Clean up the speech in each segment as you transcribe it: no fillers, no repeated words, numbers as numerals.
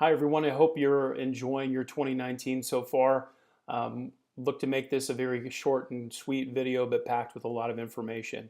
Hi, everyone. I hope you're enjoying your 2019 so far. Look to make this a very short and sweet video, but packed with a lot of information.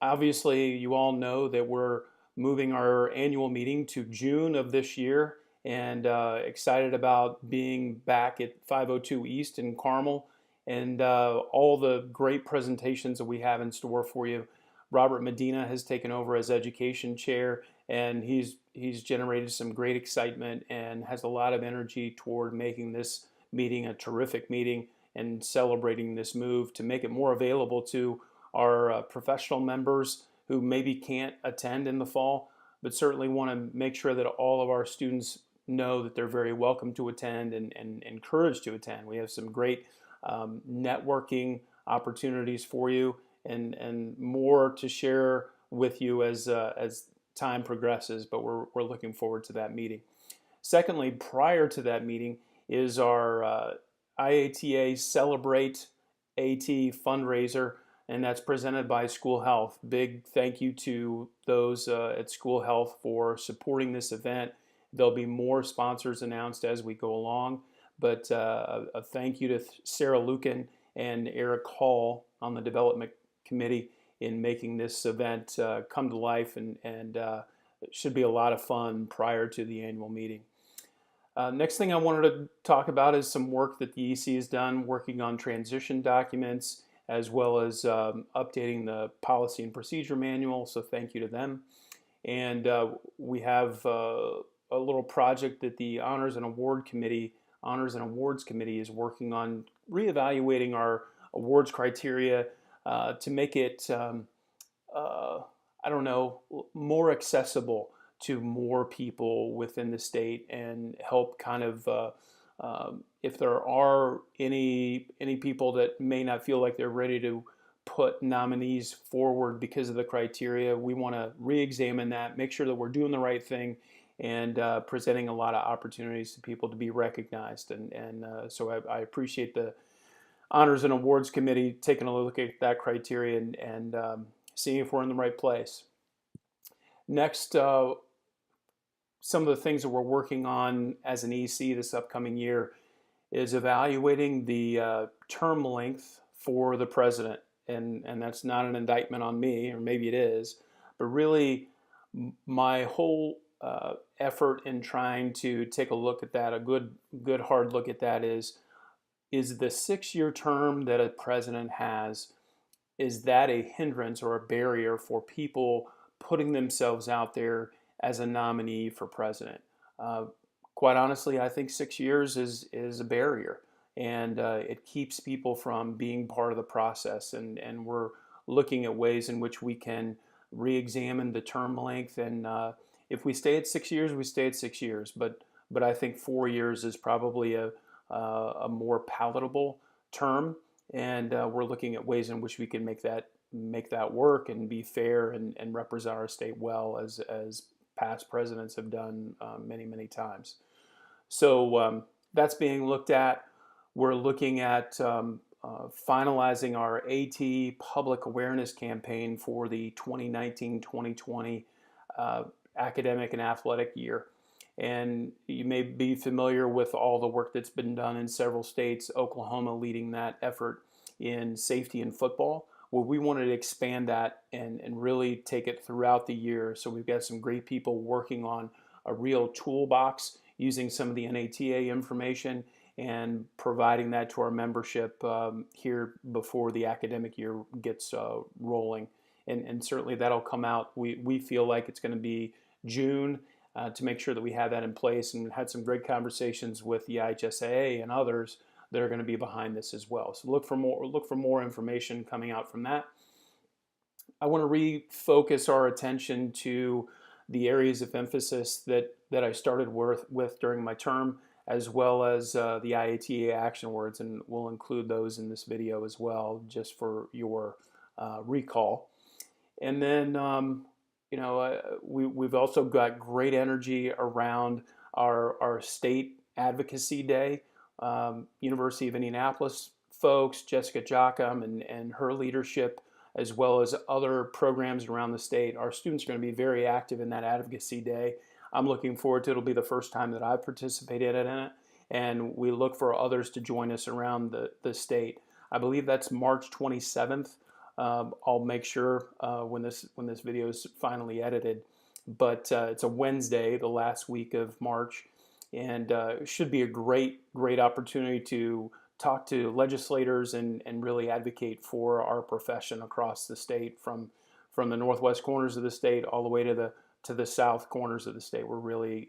Obviously, you all know that we're moving our annual meeting to June of this year, and excited about being back at 502 East in Carmel and all the great presentations that we have in store for you. Robert Medina has taken over as education chair, and he's generated some great excitement and has a lot of energy toward making this meeting a terrific meeting and celebrating this move to make it more available to our professional members who maybe can't attend in the fall, but certainly want to make sure that all of our students know that they're very welcome to attend and encouraged to attend. We have some great networking opportunities for you and more to share with you as time progresses, but we're looking forward to that meeting. Secondly, prior to that meeting is our IATA Celebrate AT fundraiser, and that's presented by School Health. Big thank you to those at School Health for supporting this event. There'll be more sponsors announced as we go along, but a thank you to Sarah Lucan and Eric Hall on the development committee in making this event come to life, and it should be a lot of fun prior to the annual meeting. Next thing I wanted to talk about is some work that the EC has done working on transition documents as well as updating the policy and procedure manual, so thank you to them. And we have a little project that the Honors and Awards Committee is working on reevaluating our awards criteria to make it, more accessible to more people within the state and help kind of, if there are any people that may not feel like they're ready to put nominees forward because of the criteria, we want to re-examine that, make sure that we're doing the right thing, and presenting a lot of opportunities to people to be recognized. So I appreciate the Honors and Awards Committee taking a look at that criteria and seeing if we're in the right place. Next, some of the things that we're working on as an EC this upcoming year is evaluating the term length for the president. And that's not an indictment on me, or maybe it is, but really my whole effort in trying to take a look at that, a good hard look at that is the 6-year term that a president has, is that a hindrance or a barrier for people putting themselves out there as a nominee for president? Quite honestly, I think 6 years is a barrier, and it keeps people from being part of the process. And we're looking at ways in which we can re-examine the term length. And if we stay at 6 years, we stay at 6 years. But I think 4 years is probably a more palatable term, and we're looking at ways in which we can make that work and be fair and represent our state well, as past presidents have done many times. So that's being looked at. We're looking at finalizing our AT public awareness campaign for the 2019-2020 academic and athletic year. And you may be familiar with all the work that's been done in several states, Oklahoma leading that effort in safety in football. Well, we wanted to expand that and really take it throughout the year. So we've got some great people working on a real toolbox using some of the NATA information and providing that to our membership here before the academic year gets rolling. And certainly that'll come out. We feel like it's going to be June. To make sure that we have that in place, and had some great conversations with the IHSAA and others that are going to be behind this as well. So look for more information coming out from that. I want to refocus our attention to the areas of emphasis that I started with during my term, as well as the IATA action words, and we'll include those in this video as well, just for your recall. And then we've also got great energy around our state advocacy day. University of Indianapolis folks, Jessica Jocham and her leadership, as well as other programs around the state. Our students are going to be very active in that advocacy day. I'm looking forward to it. It'll be the first time that I've participated in it, and we look for others to join us around the state. I believe that's March 27th. I'll make sure when this video is finally edited, but it's a Wednesday, the last week of March, and it should be a great opportunity to talk to legislators and really advocate for our profession across the state, from the northwest corners of the state all the way to the south corners of the state. We're really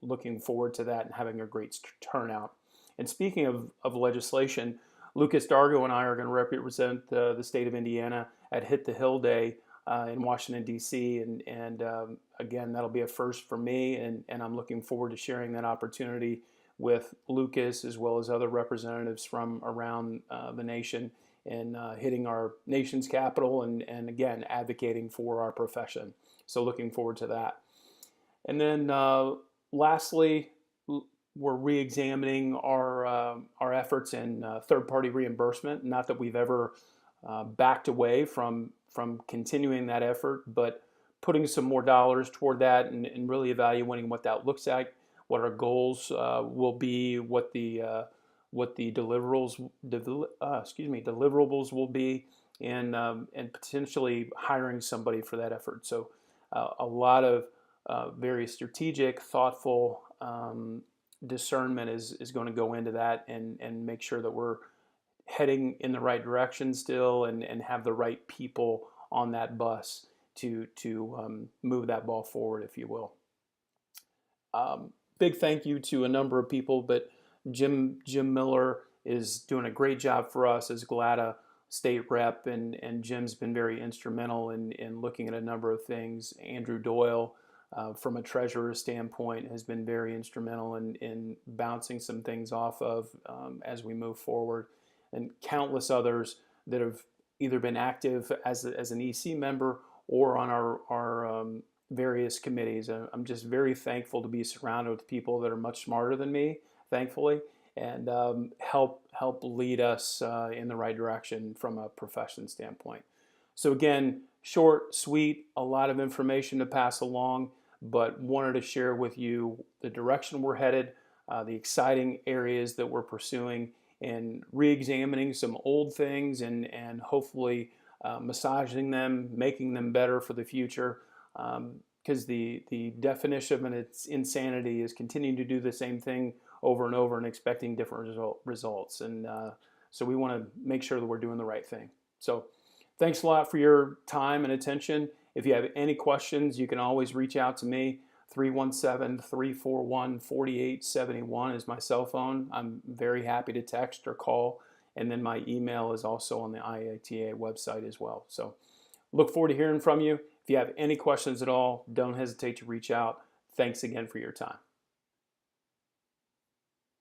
looking forward to that and having a great turnout. And speaking of legislation, Lucas Dargo and I are going to represent the state of Indiana at Hit the Hill Day in Washington, D.C. And again, that'll be a first for me, and I'm looking forward to sharing that opportunity with Lucas as well as other representatives from around the nation, and hitting our nation's capital and again, advocating for our profession. So looking forward to that. And then lastly, we're re-examining our efforts in third-party reimbursement. Not that we've ever backed away from continuing that effort, but putting some more dollars toward that and really evaluating what that looks like, what our goals will be, what the deliverables will be, and potentially hiring somebody for that effort. So a lot of very strategic, thoughtful discernment is going to go into that, and make sure that we're heading in the right direction still, and have the right people on that bus to move that ball forward, if you will. Big thank you to a number of people, but Jim Miller is doing a great job for us as GLATA state rep, and Jim's been very instrumental in looking at a number of things. Andrew Doyle, from a treasurer standpoint, has been very instrumental in bouncing some things off of as we move forward, and countless others that have either been active as an EC member or on our various committees. I'm just very thankful to be surrounded with people that are much smarter than me, thankfully, and help lead us in the right direction from a profession standpoint. So again, short, sweet, a lot of information to pass along, but wanted to share with you the direction we're headed, the exciting areas that we're pursuing, and re-examining some old things and hopefully massaging them, making them better for the future. Because the definition of its insanity is continuing to do the same thing over and over and expecting different results. And so we want to make sure that we're doing the right thing. So thanks a lot for your time and attention. If you have any questions, you can always reach out to me. 317-341-4871 is my cell phone. I'm very happy to text or call. And then my email is also on the IATA website as well. So look forward to hearing from you. If you have any questions at all, don't hesitate to reach out. Thanks again for your time.